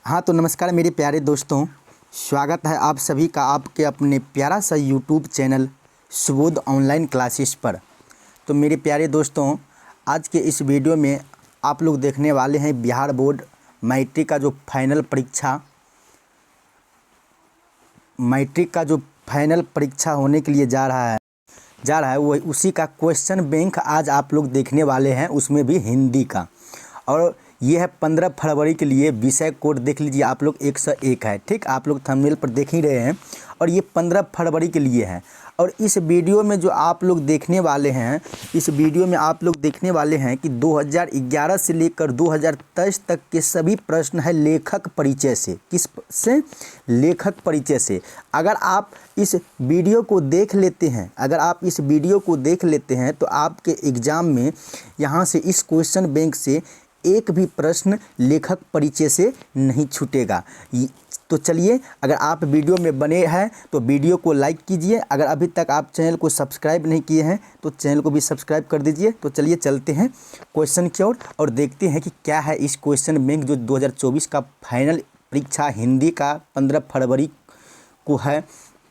हाँ तो नमस्कार मेरे प्यारे दोस्तों, स्वागत है आप सभी का आपके अपने प्यारा सा YouTube channel Subodh online classes पर। तो मेरे प्यारे दोस्तों, आज के इस वीडियो में आप लोग देखने वाले हैं बिहार बोर्ड मैट्रिक का जो फाइनल परीक्षा होने के लिए जा रहा है वो उसी का क्वेश्चन बैंक आज आप लोग देखने वाले हैं, उसमें भी हिंदी का। और ये है 15 फरवरी के लिए। विषय कोड देख लीजिए आप लोग 101 है, ठीक। आप लोग थंबनेल पर देख ही रहे हैं और ये 15 फरवरी के लिए है। और इस वीडियो में जो आप लोग देखने वाले हैं, कि 2011 से लेकर 2023 तक के सभी प्रश्न है लेखक परिचय से। किस से? लेखक परिचय से। अगर आप इस वीडियो को देख लेते हैं तो आपके एग्ज़ाम में यहाँ से इस क्वेश्चन बैंक से एक भी प्रश्न लेखक परिचय से नहीं छूटेगा। तो चलिए, अगर आप वीडियो में बने हैं तो वीडियो को लाइक कीजिए। अगर अभी तक आप चैनल को सब्सक्राइब नहीं किए हैं तो चैनल को भी सब्सक्राइब कर दीजिए। तो चलिए चलते हैं क्वेश्चन की ओर और देखते हैं कि क्या है इस क्वेश्चन बैंक जो 2024 का फाइनल परीक्षा हिंदी का 15 फरवरी को है।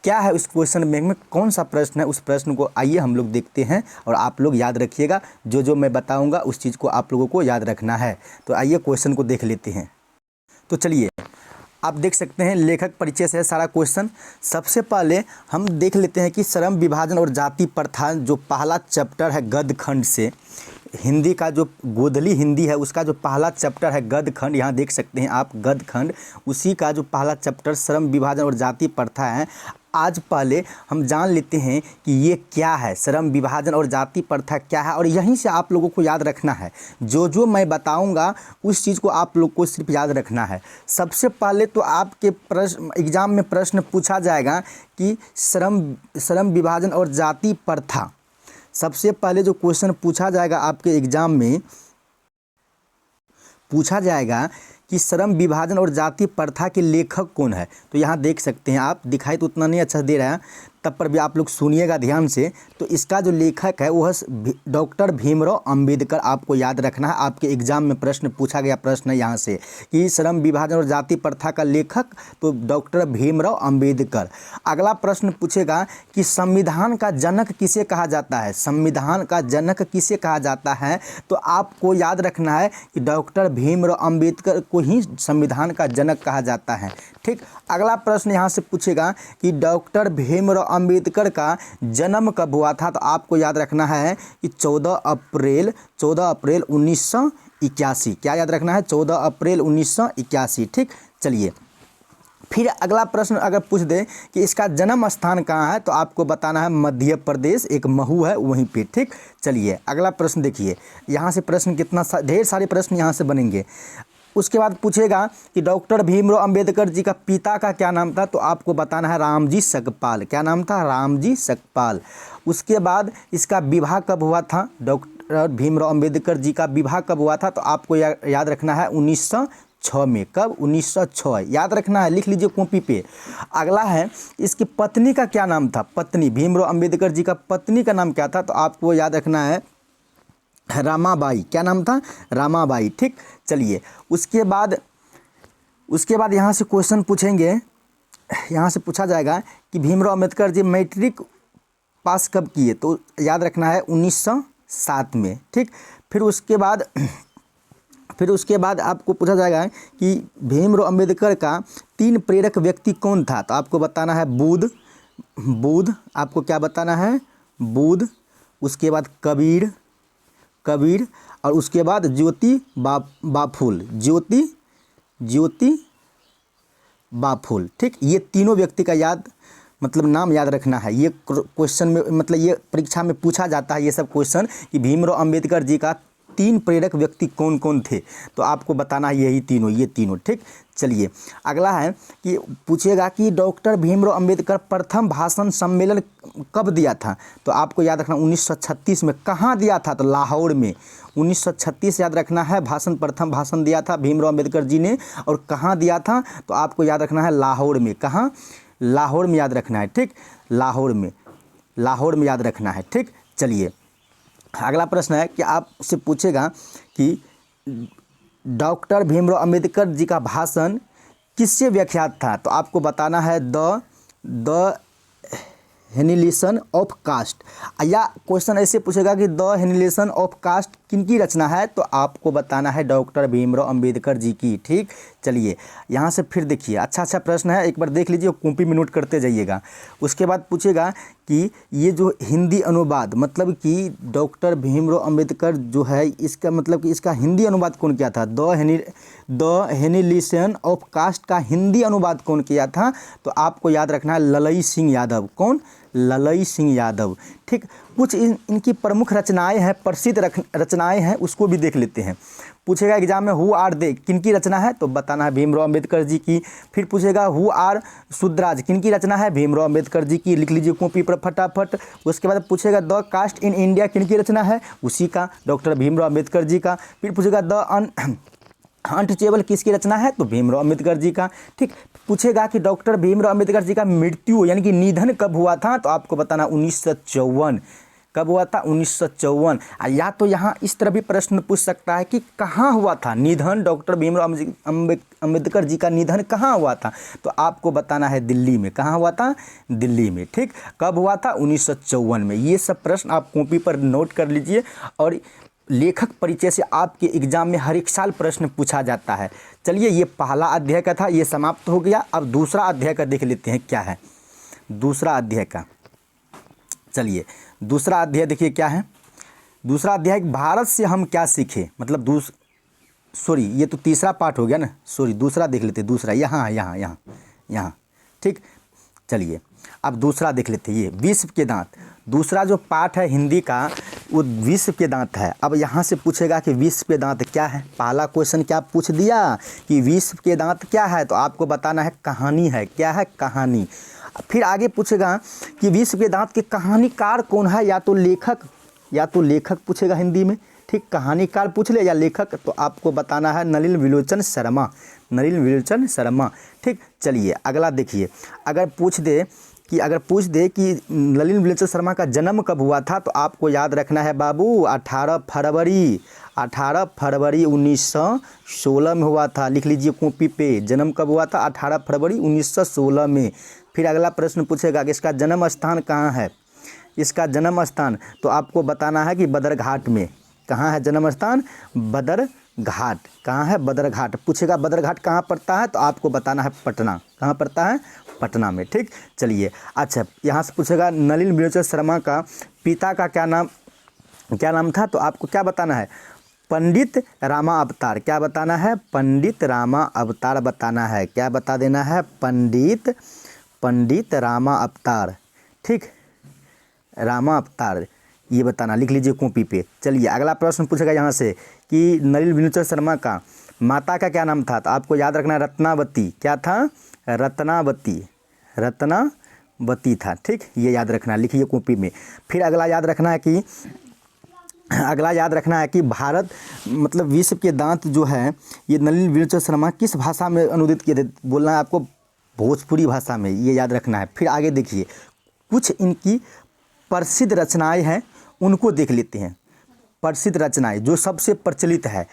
क्या है उस क्वेश्चन बैंक में, कौन सा प्रश्न है, उस प्रश्न को आइए हम लोग देखते हैं। और आप लोग याद रखिएगा, जो मैं बताऊंगा उस चीज़ को आप लोगों को याद रखना है। तो आइए क्वेश्चन को देख लेते हैं। तो चलिए, आप देख सकते हैं लेखक परिचय से है सारा क्वेश्चन। सबसे पहले हम देख लेते हैं कि श्रम विभाजन और जाति प्रथा जो पहला चैप्टर है गद्य खंड से, हिंदी का जो गोधली हिंदी है उसका जो पहला चैप्टर है गद्य खंड, यहाँ देख सकते हैं आप गद्य खंड, उसी का जो पहला चैप्टर श्रम विभाजन और जाति प्रथा है। आज पहले हम जान लेते हैं कि ये क्या है, श्रम विभाजन और जाति प्रथा क्या है। और यहीं से आप लोगों को याद रखना है, जो मैं बताऊंगा उस चीज़ को आप लोग को सिर्फ याद रखना है। सबसे पहले तो आपके एग्ज़ाम में प्रश्न पूछा जाएगा कि श्रम विभाजन और जाति प्रथा। सबसे पहले जो क्वेश्चन पूछा जाएगा आपके एग्ज़ाम में, पूछा जाएगा कि श्रम विभाजन और जाति प्रथा के लेखक कौन है। तो यहाँ देख सकते हैं आप, दिखाई तो उतना नहीं अच्छा दे रहा है, तब पर भी आप लोग सुनिएगा ध्यान से। तो इसका जो लेखक है वह डॉक्टर भीमराव अंबेडकर। आपको याद रखना है, आपके एग्जाम में प्रश्न पूछा गया प्रश्न है यहाँ से कि श्रम विभाजन और जाति प्रथा का लेखक तो डॉक्टर भीमराव अंबेडकर। अगला प्रश्न पूछेगा कि संविधान का जनक किसे कहा जाता है। संविधान का जनक किसे कहा जाता है? तो आपको याद रखना है कि डॉक्टर भीमराव अंबेडकर को ही संविधान का जनक कहा जाता है, ठीक। अगला प्रश्न यहाँ से पूछेगा कि डॉक्टर भीमराव अंबेडकर का जन्म कब हुआ था। तो आपको याद रखना है कि 14 अप्रैल 1981। क्या याद रखना है? 14 अप्रैल 1981, ठीक। चलिए, फिर अगला प्रश्न अगर पूछ दे कि इसका जन्म स्थान कहाँ है तो आपको बताना है मध्य प्रदेश, एक महू है वहीं पे, ठीक। चलिए अगला प्रश्न देखिए, यहाँ से प्रश्न कितना ढेर सारे प्रश्न यहाँ से बनेंगे। उसके बाद पूछेगा कि डॉक्टर भीमराव अंबेडकर जी का पिता का क्या नाम था। तो आपको बताना है रामजी सकपाल। क्या नाम था? रामजी सकपाल। उसके बाद इसका विवाह कब हुआ था? डॉक्टर भीमराव अंबेडकर जी का विवाह कब हुआ था? तो आपको याद रखना है 1906 में। कब? 1906 याद रखना है, लिख लीजिए कॉपी पे। अगला है इसकी पत्नी का क्या नाम था। पत्नी, भीमराव अंबेडकर जी का पत्नी का नाम क्या था? तो आपको याद रखना है रामाबाई। क्या नाम था? रामाबाई, ठीक। चलिए उसके बाद यहाँ से क्वेश्चन पूछेंगे, यहाँ से पूछा जाएगा कि भीमराव अंबेडकर जी मैट्रिक पास कब किए। तो याद रखना है 1907 में, ठीक। फिर उसके बाद आपको पूछा जाएगा कि भीमराव अंबेडकर का 3 प्रेरक व्यक्ति कौन था। तो आपको बताना है बुद्ध। आपको क्या बताना है? बुद्ध। उसके बाद कबीर और उसके बाद ज्योति बाफुल, ठीक। ये तीनों व्यक्ति का नाम याद रखना है। ये क्वेश्चन में ये परीक्षा में पूछा जाता है ये सब क्वेश्चन कि भीमराव अंबेडकर जी का 3 प्रेरक व्यक्ति कौन कौन थे। तो आपको बताना है ये तीनों, ठीक। चलिए अगला है कि पूछेगा कि डॉक्टर भीमराव अंबेडकर प्रथम भाषण सम्मेलन कब दिया था। तो आपको याद रखना 1936 में। कहाँ दिया था? तो लाहौर में। 1936 याद रखना है, प्रथम भाषण दिया था भीमराव अंबेडकर जी ने। और कहाँ दिया था? तो आपको याद रखना है लाहौर में। कहाँ? लाहौर में याद रखना है, ठीक। लाहौर में याद रखना है, ठीक। चलिए अगला प्रश्न है कि आपसे पूछेगा कि डॉक्टर भीमराव अंबेडकर जी का भाषण किससे व्याख्यात था? तो आपको बताना है द हेनिलेशन ऑफ कास्ट, या क्वेश्चन ऐसे पूछेगा कि द हेनिलेशन ऑफ कास्ट किनकी रचना है? तो आपको बताना है डॉक्टर भीमराव अंबेडकर जी की। ठीक, चलिए यहाँ से फिर देखिए, अच्छा प्रश्न है, एक बार देख लीजिए, कॉपी में नोट करते जाइएगा। उसके बाद पूछेगा कि ये जो हिंदी अनुवाद, मतलब कि डॉक्टर भीमराव अंबेडकर जो है, इसका मतलब कि इसका हिंदी अनुवाद कौन किया था? द हेनिलेशन ऑफ कास्ट का हिंदी अनुवाद कौन किया था? तो आपको याद रखना है ललई सिंह यादव। कौन? ललई सिंह यादव। ठीक, कुछ इनकी प्रमुख रचनाएं हैं, प्रसिद्ध रचनाएं हैं, उसको भी देख लेते हैं। पूछेगा एग्जाम में हु आर दे, किनकी रचना है? तो बताना है भीमराव अंबेडकर जी की। फिर पूछेगा हु आर शुद्राज, किनकी रचना है? भीमराव अंबेडकर जी की। लिख लीजिए कॉपी पर फटाफट। उसके बाद पूछेगा द कास्ट इन इंडिया किनकी रचना है? उसी का, डॉक्टर भीमराव अंबेडकर जी का। फिर पूछेगा द अनटचेबल किसकी रचना है? तो भीमराव अंबेडकर जी का। ठीक, पूछेगा कि डॉक्टर भीमराव अंबेडकर जी का मृत्यु यानी कि निधन कब हुआ था? तो आपको बताना 1954। कब हुआ था? 1954। या तो यहाँ इस तरह भी प्रश्न पूछ सकता है कि कहाँ हुआ था निधन, डॉक्टर भीमराव अंबेडकर जी का निधन कहाँ हुआ था? तो आपको बताना है दिल्ली में। कहाँ हुआ था? दिल्ली में। ठीक, कब हुआ था? 1954 में। ये सब प्रश्न आप कॉपी पर नोट कर लीजिए। और लेखक परिचय से आपके एग्जाम में हर एक साल प्रश्न पूछा जाता है। चलिए, ये पहला अध्याय का था, ये समाप्त हो गया। अब दूसरा अध्याय का देख लेते हैं क्या है दूसरा अध्याय का। चलिए, दूसरा अध्याय देखिए क्या है। दूसरा अध्याय भारत से हम क्या सीखे, मतलब सॉरी, ये तो तीसरा पार्ट हो गया ना, सॉरी, दूसरा देख लेते हैं। दूसरा यहाँ। ठीक, चलिए अब दूसरा देख लेते हैं। ये विश्व के दांत, दूसरा जो पार्ट है हिंदी का, वो विश्व के दांत है। अब यहाँ से पूछेगा कि विश्व के दांत क्या है। पहला क्वेश्चन क्या पूछ दिया कि विश्व के दांत क्या है? तो आपको बताना है कहानी है। क्या है? कहानी। फिर आगे पूछेगा कि विश्व के दांत के कहानीकार कौन है? या तो लेखक पूछेगा हिंदी में। ठीक, कहानीकार पूछ ले या लेखक, तो आपको बताना है नलिन विलोचन शर्मा। ठीक, चलिए अगला देखिए। अगर पूछ दे कि नलिन विलोचन शर्मा का जन्म कब हुआ था? तो आपको याद रखना है बाबू 18 फरवरी 1916 में हुआ था। लिख लीजिए कॉपी पे, जन्म कब हुआ था? 18 फरवरी 1916 में। फिर अगला प्रश्न पूछेगा कि इसका जन्म स्थान कहाँ है? इसका जन्म स्थान तो आपको बताना है कि बदरघाट में। कहाँ है जन्म स्थान? बदरघाट। कहाँ है? बदरघाट। पूछेगा बदरघाट कहाँ पड़ता है? तो आपको बताना है पटना। कहाँ पड़ता है? पटना में। ठीक, चलिए अच्छा, यहाँ से पूछेगा नलिन विलोचन शर्मा का पिता का क्या नाम था? तो आपको क्या बताना है? पंडित रामा अवतार। क्या बताना है? पंडित रामा अवतार बताना है। क्या बता देना है? पंडित रामा अवतार। ठीक, रामा अवतार ये बताना, लिख लीजिए कॉपी पे। चलिए अगला प्रश्न पूछेगा यहाँ से कि नलिन विलोचन शर्मा का माता का क्या नाम था? तो आपको याद रखना है रत्नावती। क्या था? रत्नावती था। ठीक, ये याद रखना, लिखिए कॉपी में। फिर अगला याद रखना है कि भारत मतलब विश्व के दांत जो है, ये नलिन विलोचन शर्मा किस भाषा में अनुदित किए थे? बोलना है आपको भोजपुरी भाषा में, ये याद रखना है। फिर आगे देखिए, कुछ इनकी प्रसिद्ध रचनाएं हैं, उनको देख लेते हैं। प्रसिद्ध रचनाएं जो सबसे प्रचलित है,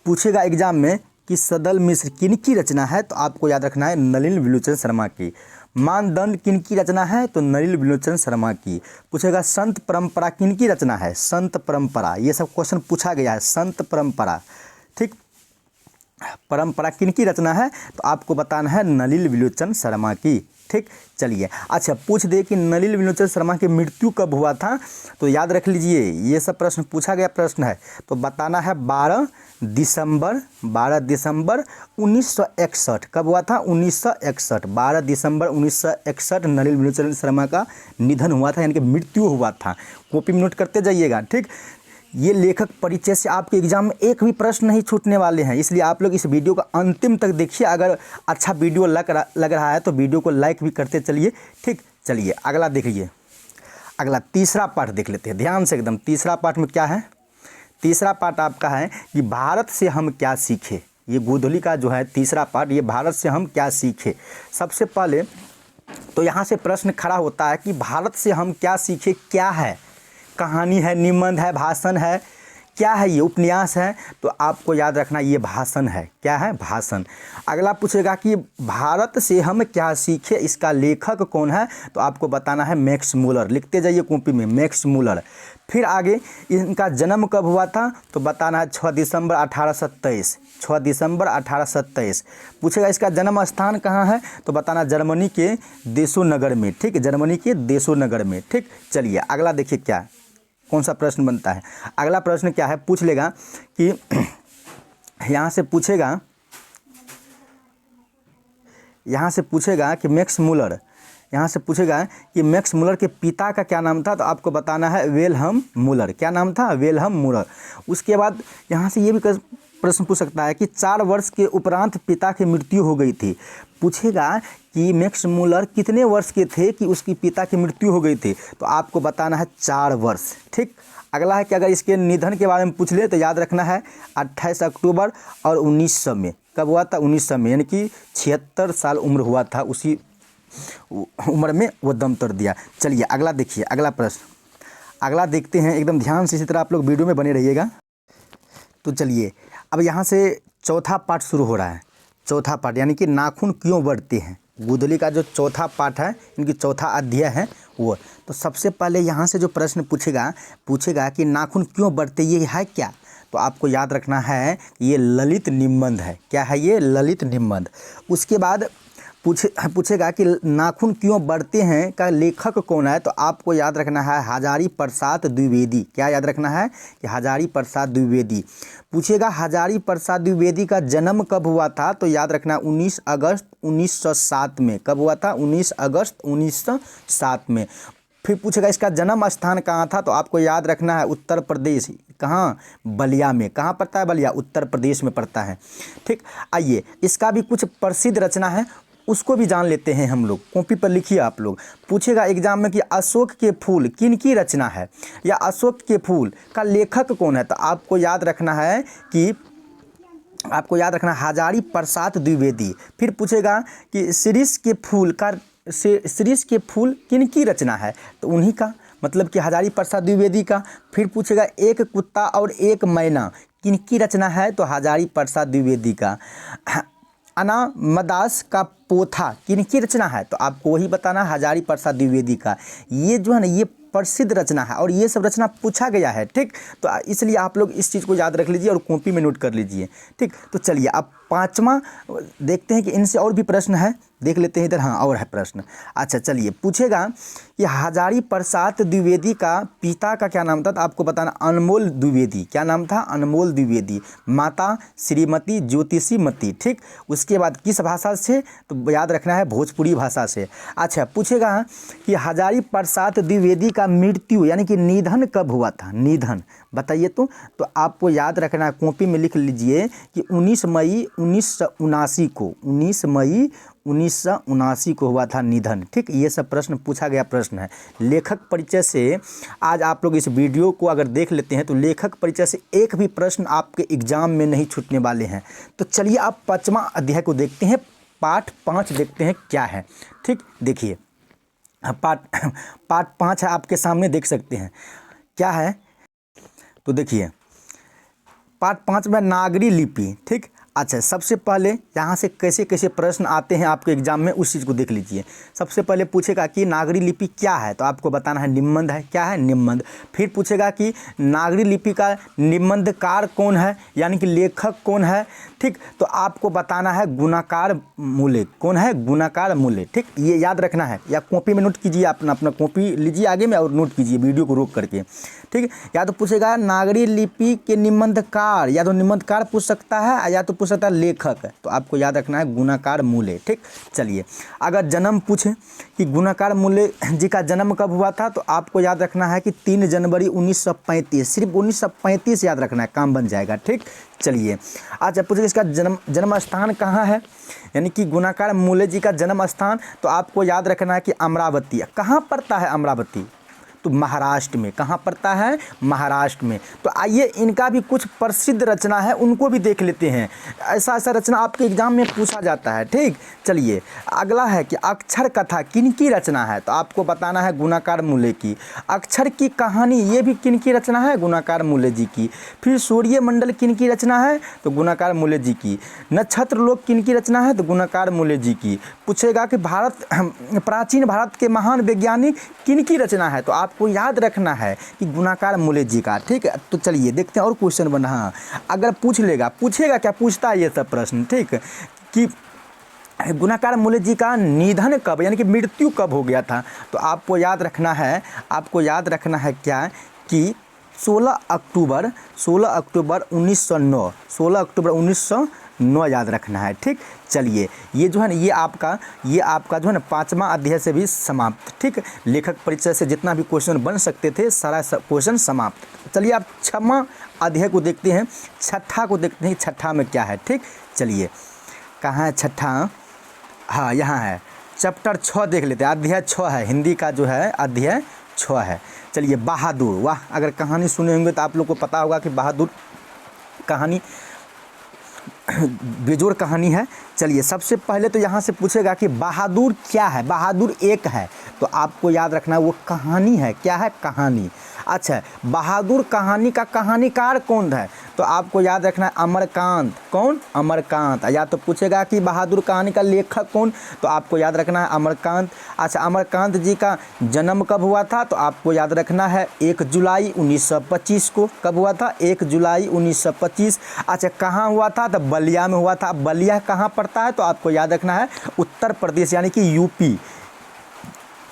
पूछेगा एग्जाम में कि सदल मिश्र किनकी रचना है? तो आपको याद रखना है नलिन विलोचन शर्मा की। मानदंड किनकी रचना है? तो नलिन विलोचन शर्मा की। पूछेगा संत परंपरा किनकी रचना है? संत परंपरा। ये सब क्वेश्चन पूछा गया है, संत परंपरा। ठीक, परंपरा किनकी रचना है? तो आपको बताना है नलिन विलोचन शर्मा की। ठीक, चलिए अच्छा, पूछ दे कि नलिन विलोचन शर्मा की मृत्यु कब हुआ था? तो याद रख लीजिए, ये सब प्रश्न पूछा गया प्रश्न है। तो बताना है 12 दिसंबर 1961। कब हुआ था? 1961। 12 दिसंबर 1961 नलिन विलोचन शर्मा का निधन हुआ था, यानी कि मृत्यु हुआ था। कॉपी में नोट करते जाइएगा। ठीक, ये लेखक परिचय से आपके एग्जाम में एक भी प्रश्न नहीं छूटने वाले हैं, इसलिए आप लोग इस वीडियो को अंतिम तक देखिए। अगर अच्छा वीडियो लग रहा है तो वीडियो को लाइक भी करते चलिए। ठीक, चलिए अगला देखिए। अगला तीसरा पार्ट देख लेते हैं ध्यान से एकदम। तीसरा पार्ट में क्या है? तीसरा पार्ट आपका है कि भारत से हम क्या सीखे। ये गोधली का जो है तीसरा पार्ट, ये भारत से हम क्या सीखे। सबसे पहले तो यहाँ से प्रश्न खड़ा होता है कि भारत से हम क्या सीखे क्या है? कहानी है, निबंध है, भाषण है, क्या है ये, उपन्यास है, तो आपको याद रखना ये भाषण है। क्या है, भाषण। अगला पूछेगा कि भारत से हम क्या सीखे, इसका लेखक कौन है, तो आपको बताना है मैक्स मूलर। लिखते जाइए कॉपी में, मैक्स मूलर। फिर आगे इनका जन्म कब हुआ था, तो बताना है 6 दिसंबर 1827। 6 दिसंबर 1827। पूछेगा इसका जन्म स्थान कहाँ है, तो बताना जर्मनी के देशो नगर में। ठीक, जर्मनी के देशो नगर में। ठीक, चलिए अगला देखिए क्या कौन सा प्रश्न बनता है। अगला प्रश्न क्या है, पूछ लेगा कि यहाँ से पूछेगा कि मैक्स मूलर, यहाँ से पूछेगा कि मैक्स मूलर के पिता का क्या नाम था, तो आपको बताना है विल्हेल्म मूलर। क्या नाम था, विल्हेल्म मूलर। उसके बाद यहाँ से ये भी प्रश्न पूछ सकता है कि 4 वर्ष के उपरांत पिता की मृत्यु हो गई थी। पूछेगा कि मैक्स मूलर कितने वर्ष के थे कि उसकी पिता की मृत्यु हो गई थी, तो आपको बताना है 4 वर्ष। ठीक, अगला है कि अगर इसके निधन के बारे में पूछ ले तो याद रखना है 28 अक्टूबर और 1900 में। कब हुआ था, 1900 में, यानी कि 76 साल उम्र हुआ था, उसी उम्र में वो दम तोड़ दिया। चलिए अगला देखिए, अगला प्रश्न अगला देखते हैं, एकदम ध्यान से, इसी तरह आप लोग वीडियो में बने रहिएगा। तो चलिए अब यहाँ से चौथा पार्ट शुरू हो रहा है। चौथा पार्ट यानी कि नाखून क्यों बढ़ते हैं, गुदली का जो चौथा पार्ट है, इनकी चौथा अध्याय है वो। तो सबसे पहले यहाँ से जो प्रश्न पूछेगा कि नाखून क्यों बढ़ते, ये है क्या, तो आपको याद रखना है ये ललित निबंध है। क्या है ये, ललित निबंध। उसके बाद पूछेगा कि नाखून क्यों बढ़ते हैं का लेखक कौन है, तो आपको याद रखना है हजारी प्रसाद द्विवेदी। क्या याद रखना है कि हजारी प्रसाद द्विवेदी। पूछेगा हजारी प्रसाद द्विवेदी का जन्म कब हुआ था, तो याद रखना 19 अगस्त 1907 में। कब हुआ था, 19 अगस्त 1907 में। फिर पूछेगा इसका जन्म स्थान कहाँ था, तो आपको याद रखना है उत्तर प्रदेश। कहाँ, बलिया में। कहाँ पड़ता है, बलिया, उत्तर प्रदेश में पड़ता है। ठीक, आइए इसका भी कुछ प्रसिद्ध रचना है, उसको भी जान लेते हैं हम लोग। कॉपी पर लिखिए आप लोग। पूछेगा एग्जाम में कि अशोक के फूल किन की रचना है, या अशोक के फूल का लेखक कौन है, तो आपको याद रखना है हजारी प्रसाद द्विवेदी। फिर पूछेगा कि शिरीष के फूल किन की रचना है, तो उन्हीं का, मतलब कि हजारी प्रसाद द्विवेदी का। फिर पूछेगा एक कुत्ता और एक मैना किन की रचना है, तो हजारी प्रसाद द्विवेदी का। अनामदास का पोथा किन की रचना है, तो आपको वही बताना हजारी प्रसाद द्विवेदी का। ये जो है ना, ये प्रसिद्ध रचना है और ये सब रचना पूछा गया है। ठीक, तो इसलिए आप लोग इस चीज़ को याद रख लीजिए और कॉपी में नोट कर लीजिए। ठीक, तो चलिए अब 5वां देखते हैं कि इनसे और भी प्रश्न है, देख लेते हैं इधर। हाँ, और है प्रश्न। अच्छा चलिए, पूछेगा कि हजारी प्रसाद द्विवेदी का पिता का क्या नाम था, तो आपको बताना अनमोल द्विवेदी। क्या नाम था, अनमोल द्विवेदी। माता श्रीमती ज्योतिषी मती। ठीक, उसके बाद किस भाषा से, तो याद रखना है भोजपुरी भाषा से। अच्छा, पूछेगा कि हजारी प्रसाद द्विवेदी का मृत्यु यानी कि निधन कब हुआ था, निधन बताइए। तो आपको याद रखना है, कॉपी में लिख लीजिए कि 19 मई 1979 को, 19 मई 1979 को हुआ था निधन। ठीक, ये सब प्रश्न पूछा गया प्रश्न है। लेखक परिचय से आज आप लोग इस वीडियो को अगर देख लेते हैं तो लेखक परिचय से एक भी प्रश्न आपके एग्जाम में नहीं छूटने वाले हैं। तो चलिए आप 5वां अध्याय को देखते हैं, पार्ट 5 देखते हैं क्या है। ठीक, देखिए पार्ट 5 है, आपके सामने देख सकते हैं क्या है। तो देखिए पार्ट 5 में नागरी लिपि। ठीक, अच्छा सबसे पहले यहाँ से कैसे कैसे प्रश्न आते हैं आपके एग्जाम में, उस चीज़ को देख लीजिए। सबसे पहले पूछेगा कि नागरी लिपि क्या है, तो आपको बताना है निबंध है। क्या है, निबंध। फिर पूछेगा कि नागरी लिपि का निबंधकार कौन है, यानी कि लेखक कौन है। ठीक, तो आपको बताना है गुणाकार मूल्य। कौन है, गुणाकार मूल्य। ठीक, ये याद रखना है, या कॉपी में नोट कीजिए, अपना कॉपी लीजिए आगे में और नोट कीजिए वीडियो को रोक करके। ठीक, या तो पूछेगा नागरी लिपि के निबंधकार, या तो निबंधकार पूछ सकता है, या तो पूछ सकता है लेखक, तो आपको याद रखना है गुणाकार मूल्य। ठीक, चलिए अगर जन्म पूछे कि गुणाकार मूल्य जी का जन्म कब हुआ था, तो आपको याद रखना है कि 3 जनवरी 1935। सिर्फ 1935 याद रखना है, काम बन जाएगा। ठीक, चलिए अच्छा पूछे इसका जन्म स्थान कहाँ है, यानी कि गुणाकार मूल्य जी का जन्म स्थान, तो आपको याद रखना है कि अमरावती। कहाँ पड़ता है अमरावती, तो महाराष्ट्र में। कहाँ पड़ता है? महाराष्ट्र में। तो आइए इनका भी कुछ प्रसिद्ध रचना है उनको भी देख लेते हैं। ऐसा ऐसा रचना आपके एग्जाम में पूछा जाता है। ठीक, चलिए अगला है कि अक्षर कथा किनकी रचना है? तो आपको बताना है गुणाकार मूल्य की। अक्षर की कहानी ये भी किनकी रचना है? गुणाकार मूल्य जी की। फिर सूर्य मंडल किनकी रचना है? तो गुणाकार मूल्य जी की। नक्षत्र लोक किनकी रचना है? तो गुणाकार मूल्य जी की। पूछेगा कि प्राचीन भारत के महान वैज्ञानिक किनकी रचना है? तो आपको याद रखना है कि गुणाकार मूल्य जी का। ठीक है, तो चलिए देखते हैं और क्वेश्चन बना। हाँ, अगर पूछेगा क्या पूछता है ये सब प्रश्न। ठीक, कि गुणाकार मूल्य जी का निधन कब यानी कि मृत्यु कब हो गया था? तो आपको याद रखना है क्या कि 16 अक्टूबर 1909 16 अक्टूबर 1909 याद रखना है। ठीक, चलिए ये जो है ना ये आपका जो है ना 5वां अध्याय से भी समाप्त। ठीक, लेखक परिचय से जितना भी क्वेश्चन बन सकते थे सारा क्वेश्चन समाप्त। चलिए आप 6वां अध्याय को देखते हैं, 6ठा को देखते हैं, 6ठा में क्या है। ठीक, चलिए कहाँ है 6ठा? हाँ यहाँ है, चैप्टर 6 देख लेते हैं। अध्याय 6 है, हिंदी का जो है अध्याय 6 है। चलिए बहादुर, वाह, अगर कहानी सुने होंगे तो आप लोग को पता होगा कि बहादुर कहानी बेजोड़ कहानी है। चलिए सबसे पहले तो यहाँ से पूछेगा कि बहादुर क्या है? बहादुर एक है, तो आपको याद रखना है वो कहानी है। क्या है? कहानी। अच्छा, बहादुर कहानी का कहानीकार कौन है? तो आपको याद रखना है अमरकांत। कौन? अमरकांत। या तो पूछेगा कि बहादुर कहानी का लेखक कौन? तो आपको याद रखना है अमरकांत। अच्छा, अमरकांत जी का जन्म कब हुआ था? तो आपको याद रखना है 1 जुलाई 1925 को। कब हुआ था? 1 जुलाई 1925। अच्छा, कहाँ हुआ था? तो बलिया में हुआ था। बलिया कहाँ पड़ता है? तो आपको याद रखना है उत्तर प्रदेश यानी कि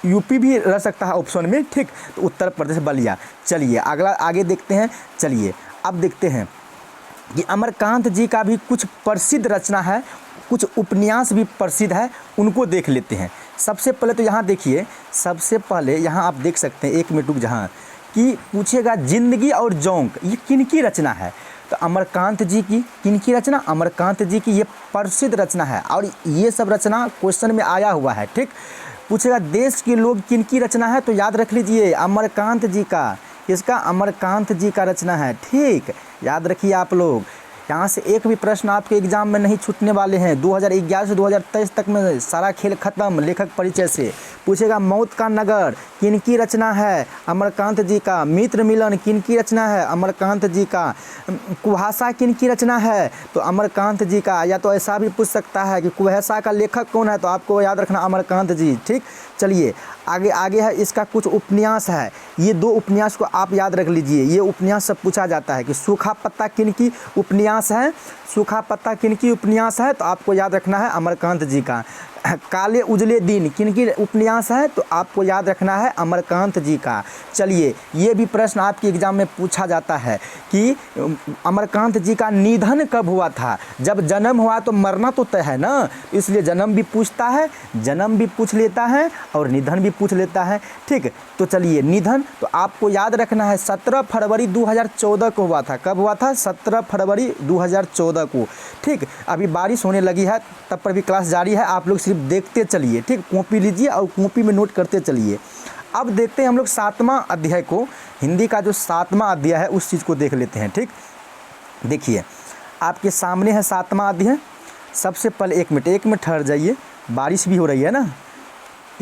यूपी भी रह सकता है ऑप्शन में। ठीक, तो उत्तर प्रदेश बलिया। चलिए अगला आगे देखते हैं। चलिए अब देखते हैं कि अमरकांत जी का भी कुछ प्रसिद्ध रचना है, कुछ उपन्यास भी प्रसिद्ध है, उनको देख लेते हैं। सबसे पहले तो यहाँ देखिए, सबसे पहले यहाँ आप देख सकते हैं, 1 मिनट रुक जहाँ, कि पूछेगा जिंदगी और जोंक ये किनकी रचना है? तो अमरकांत जी की। किनकी रचना? अमरकांत जी की। ये प्रसिद्ध रचना है और ये सब रचना क्वेश्चन में आया हुआ है। ठीक, पूछेगा देश के लोग किनकी रचना है? तो याद रख लीजिए अमरकांत जी का। इसका अमरकांत जी का रचना है। ठीक, याद रखिए आप लोग। यहाँ से एक भी प्रश्न आपके एग्जाम में नहीं छूटने वाले हैं। 2011 से 2023 तक में सारा खेल खत्म। लेखक परिचय से पूछेगा मौत का नगर किनकी रचना है? अमरकांत जी का। मित्र मिलन किनकी रचना है? अमरकांत जी का। कुहासा किनकी रचना है? तो अमरकांत जी का। या तो ऐसा भी पूछ सकता है कि कुहासा का लेखक कौन है? तो आपको याद रखना अमरकांत जी। ठीक, चलिए आगे है, इसका कुछ उपन्यास है। ये 2 उपन्यास को आप याद रख लीजिए। ये उपन्यास सब पूछा जाता है कि सूखा पत्ता किनकी उपन्यास है? सूखा पत्ता किनकी उपन्यास है? तो आपको याद रखना है अमरकांत जी का। काले उजले दिन किनकी उपन्यास है? तो आपको याद रखना है अमरकांत जी का। चलिए ये भी प्रश्न आपके एग्जाम में पूछा जाता है कि अमरकांत जी का निधन कब हुआ था? जब जन्म हुआ तो मरना तो तय है ना, इसलिए जन्म भी पूछता है, जन्म भी पूछ लेता है और निधन भी पूछ लेता है। ठीक, तो चलिए निधन तो आपको याद रखना है 17 फरवरी 2014 को हुआ था। कब हुआ था? 17 फरवरी 2014 को। ठीक, अभी बारिश होने लगी है, तब पर भी क्लास जारी है, आप लोग सिर्फ देखते चलिए। ठीक, कॉपी लीजिए और कॉपी में नोट करते चलिए। अब देखते हैं हम लोग 7वां अध्याय को। हिंदी का जो 7वां अध्याय है उस चीज़ को देख लेते हैं। ठीक, देखिए आपके सामने है 7वां अध्याय। सबसे पहले 1 मिनट ठहर जाइए, बारिश भी हो रही है ना,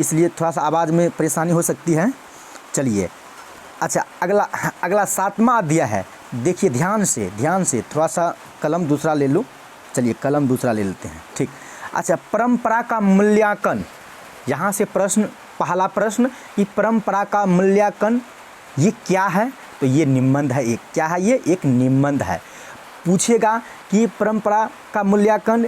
इसलिए थोड़ा सा आवाज़ में परेशानी हो सकती है। चलिए अच्छा, अगला 7वां अध्याय है। देखिए ध्यान से थोड़ा सा कलम दूसरा ले लो। चलिए कलम दूसरा ले लेते हैं। ठीक, अच्छा, परंपरा का मूल्यांकन। यहाँ से पहला प्रश्न कि परंपरा का मूल्यांकन ये क्या है? तो ये निबंध है एक। क्या है ये? एक निबंध है। पूछेगा कि परंपरा का मूल्यांकन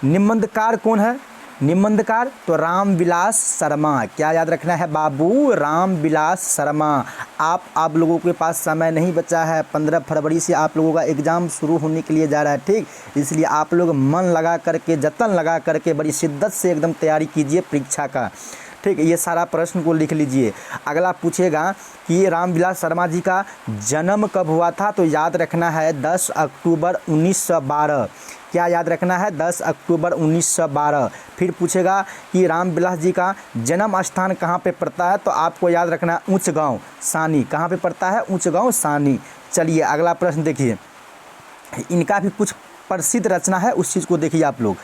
निबंधकार कौन है? निबंधकार तो रामविलास शर्मा। क्या याद रखना है बाबू? रामविलास शर्मा। आप लोगों के पास समय नहीं बचा है। 15 फरवरी से आप लोगों का एग्ज़ाम शुरू होने के लिए जा रहा है। ठीक, इसलिए आप लोग मन लगा करके, जतन लगा करके, बड़ी शिद्दत से एकदम तैयारी कीजिए परीक्षा का। ठीक, ये सारा प्रश्न को लिख लीजिए। अगला पूछेगा कि रामविलास शर्मा जी का जन्म कब हुआ था, तो याद रखना है 10 अक्टूबर 1912। क्या याद रखना है? 10 अक्टूबर 1912। फिर पूछेगा कि रामविलास जी का जन्म स्थान कहाँ पे पड़ता है, तो आपको याद रखना है ऊंचगांव सानी। कहाँ पे पड़ता है? ऊंचगांव सानी। चलिए अगला प्रश्न देखिए, इनका भी कुछ प्रसिद्ध रचना है, उस चीज़ को देखिए आप लोग।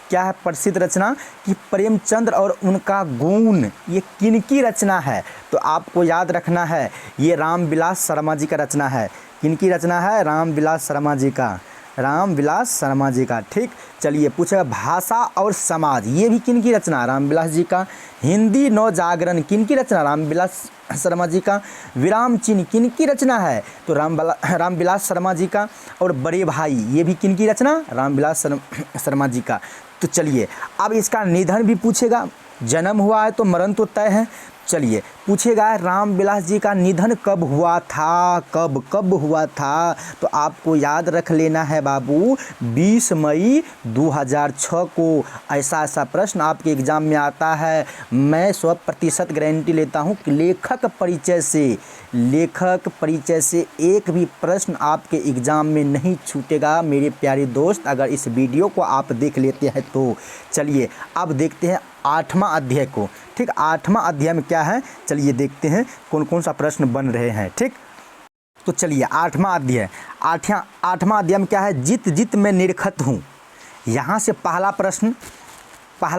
क्या है प्रसिद्ध रचना? कि प्रेमचंद्र और उनका गुण, ये किनकी रचना है? तो आपको याद रखना है ये रामविलास शर्मा जी का रचना है। किनकी रचना है? रामविलास शर्मा जी का, रामविलास शर्मा जी का। ठीक, चलिए पूछेगा भाषा और समाज, ये भी किनकी रचना? रामविलास जी का। हिंदी नवजागरण किनकी रचना? रामविलास शर्मा जी का। विराम चिन्ह किनकी रचना है? तो रामविलास शर्मा जी का। और बड़े भाई, ये भी किनकी रचना? रामविलास शर्मा जी का। तो चलिए अब इसका निधन भी पूछेगा, जन्म हुआ है तो मरण तो तय है। चलिए पूछेगा रामविलास जी का निधन कब हुआ था, कब हुआ था? तो आपको याद रख लेना है बाबू 20 मई 2006 को। ऐसा प्रश्न आपके एग्ज़ाम में आता है। मैं 100% गारंटी लेता हूँ कि लेखक परिचय से एक भी प्रश्न आपके एग्ज़ाम में नहीं छूटेगा मेरे प्यारे दोस्त, अगर इस वीडियो को आप देख लेते हैं तो। चलिए अब देखते हैं 8वां अध्याय को। ठीक, 8वां अध्याय में क्या है, चलिए देखते हैं कौन कौन सा प्रश्न बन रहे हैं। ठीक, तो चलिए 8वां अध्याय में क्या है? जित जित मैं निरखत हूँ। यहाँ से पहला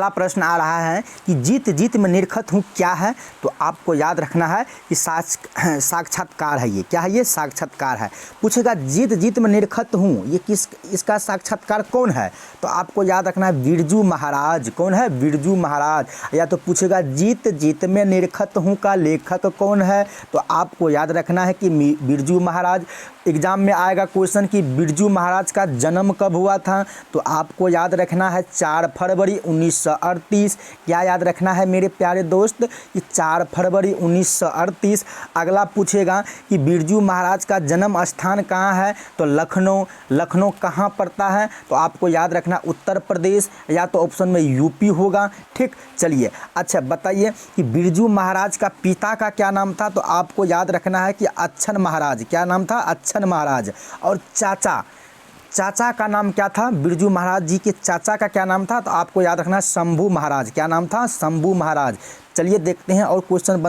प्रश्न आ रहा है कि जीत जीत में निरखत हूँ क्या है? तो आपको याद रखना है कि साक्षात्कार है। ये क्या है? ये साक्षात्कार है। पूछेगा जीत जीत में निरखत हूँ, ये इसका साक्षात्कार कौन है? तो आपको याद रखना है बिरजू महाराज। कौन है? बिरजू महाराज। या तो पूछेगा जीत जीत में निरखत हूँ का लेखक कौन है? तो आपको याद रखना है कि बिरजू महाराज। एग्जाम में आएगा क्वेश्चन कि बिरजू महाराज का जन्म कब हुआ था? तो आपको याद रखना है 4 फरवरी 1938। क्या याद रखना है मेरे प्यारे दोस्त? कि 4 फरवरी 1938। अगला पूछेगा कि बिरजू महाराज का जन्म स्थान कहाँ है? तो लखनऊ कहाँ पड़ता है? तो आपको याद रखना उत्तर प्रदेश, या तो ऑप्शन में यूपी होगा। ठीक, चलिए अच्छा बताइए कि बिरजू महाराज का पिता का क्या नाम था? तो आपको याद रखना है कि अच्छन महाराज। क्या नाम था? अच्छन महाराज। और चाचा का नाम क्या था? बिरजू महाराज जी के चाचा का क्या नाम था? तो आपको याद रखना है शंभू महाराज। क्या नाम था? शंभू महाराज। चलिए देखते हैं और क्वेश्चन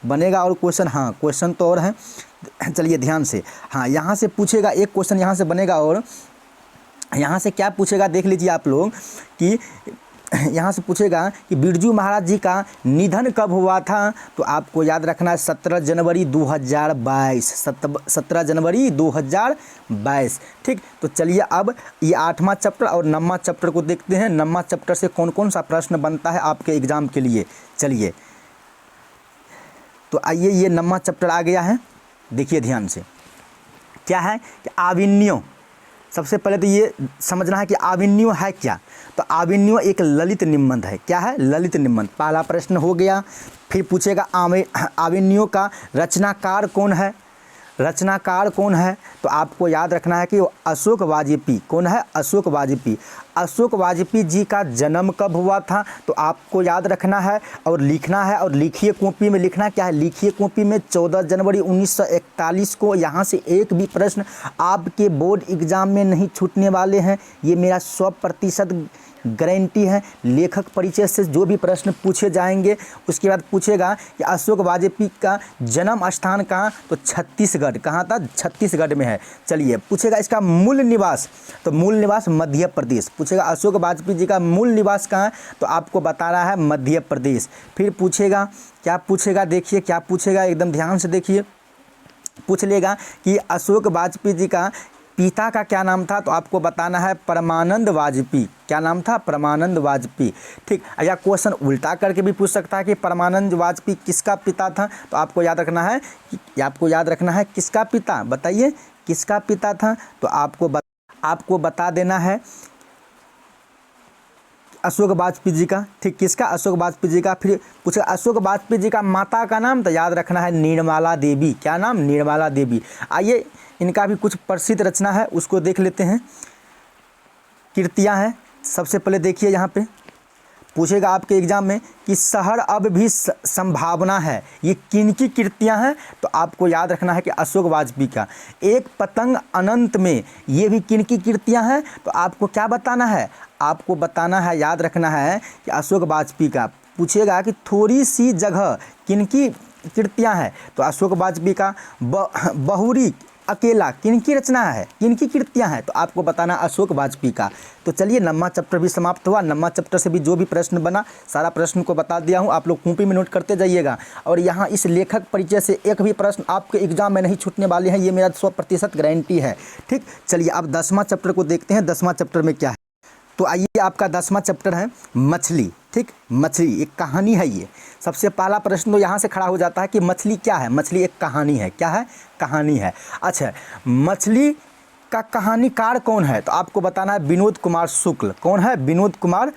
बनेगा और क्वेश्चन, हाँ क्वेश्चन तो और हैं, चलिए ध्यान से। हाँ, यहाँ से पूछेगा एक क्वेश्चन, यहाँ से बनेगा। और यहाँ से क्या पूछेगा देख लीजिए आप लोग कि यहाँ से पूछेगा कि बिरजू महाराज जी का निधन कब हुआ था? तो आपको याद रखना है 17 जनवरी 2022। 17 जनवरी 2022। ठीक, तो चलिए अब ये 8वां चैप्टर और 9वां चैप्टर को देखते हैं। 9वां चैप्टर से कौन कौन सा प्रश्न बनता है आपके एग्ज़ाम के लिए। चलिए तो आइए, ये 9वां चैप्टर आ गया है, देखिए ध्यान से। क्या है कि आविन्यो। सबसे पहले तो ये समझना है कि आविन्यो है क्या। तो आविन्यो एक ललित निबंध है। क्या है? ललित निबंध। पहला प्रश्न हो गया। फिर पूछेगा आविन्यो का रचनाकार कौन है? रचनाकार कौन है? तो आपको याद रखना है कि वो अशोक वाजपेयी। कौन है? अशोक वाजपेयी। अशोक वाजपेयी जी का जन्म कब हुआ था? तो आपको याद रखना है और लिखना है। और लिखिए कॉपी में लिखना क्या है? लिखिए कॉपी में 14 जनवरी 1941 को। यहाँ से एक भी प्रश्न आपके बोर्ड एग्ज़ाम में नहीं छूटने वाले हैं, ये मेरा 100% गारंटी है। लेखक परिचय से जो भी प्रश्न पूछे जाएंगे। उसके बाद पूछेगा कि अशोक वाजपेयी का जन्म स्थान कहाँ? तो छत्तीसगढ़। कहाँ था? छत्तीसगढ़ में है। चलिए पूछेगा इसका मूल निवास। तो मूल निवास मध्य प्रदेश। पूछेगा अशोक वाजपेयी जी का मूल निवास कहाँ है? तो आपको बताना है मध्य प्रदेश। फिर पूछेगा, क्या पूछेगा देखिए, क्या पूछेगा एकदम ध्यान से देखिए। पूछ लेगा कि अशोक वाजपेयी जी का पिता का क्या नाम था? तो आपको बताना है परमानंद वाजपेयी। क्या नाम था? परमानंद वाजपेयी। ठीक, या क्वेश्चन उल्टा करके भी पूछ सकता है कि परमानंद वाजपेयी किसका पिता था? तो आपको याद रखना है किसका पिता, बताइए किसका पिता था? तो आपको बता देना है अशोक वाजपेयी जी का। ठीक, किसका? अशोक वाजपेयी जी का। फिर पूछे अशोक वाजपेयी जी का माता का नाम? तो याद रखना है निर्मला देवी। क्या नाम? निर्मला देवी। आइए इनका भी कुछ प्रसिद्ध रचना है, उसको देख लेते हैं। कृतियाँ हैं। सबसे पहले देखिए यहाँ पे पूछेगा आपके एग्जाम में कि शहर अब भी संभावना है, ये किनकी कृतियां हैं? तो आपको याद रखना है कि अशोक वाजपेयी का। एक पतंग अनंत में, ये भी किनकी कृतियां हैं? तो आपको क्या बताना है? आपको बताना है, याद रखना है कि अशोक वाजपेयी का। पूछेगा कि थोड़ी सी जगह किनकी कृतियां हैं? तो अशोक वाजपेयी का। बहुरी अकेला किनकी रचना है, किनकी कृतियां हैं? तो आपको बताना अशोक वाजपेयी का। तो चलिए, नम्मा चैप्टर भी समाप्त हुआ। नम्मा चैप्टर से भी जो भी प्रश्न बना सारा प्रश्न को बता दिया हूं, आप लोग कॉपी में नोट करते जाइएगा। और यहाँ इस लेखक परिचय से एक भी प्रश्न आपके एग्जाम में नहीं छूटने वाले हैं, ये मेरा 100% गारंटी है। ठीक, चलिए अब 10वां चैप्टर को देखते हैं। 10वां चैप्टर में क्या है? तो आइए, आपका 10वां चैप्टर है मछली। ठीक, मछली एक कहानी है। ये सबसे पहला प्रश्न तो यहाँ से खड़ा हो जाता है कि मछली क्या है? मछली एक कहानी है। क्या है? कहानी है। अच्छा, मछली का कहानीकार कौन है? तो आपको बताना है विनोद कुमार शुक्ल। कौन है? विनोद कुमार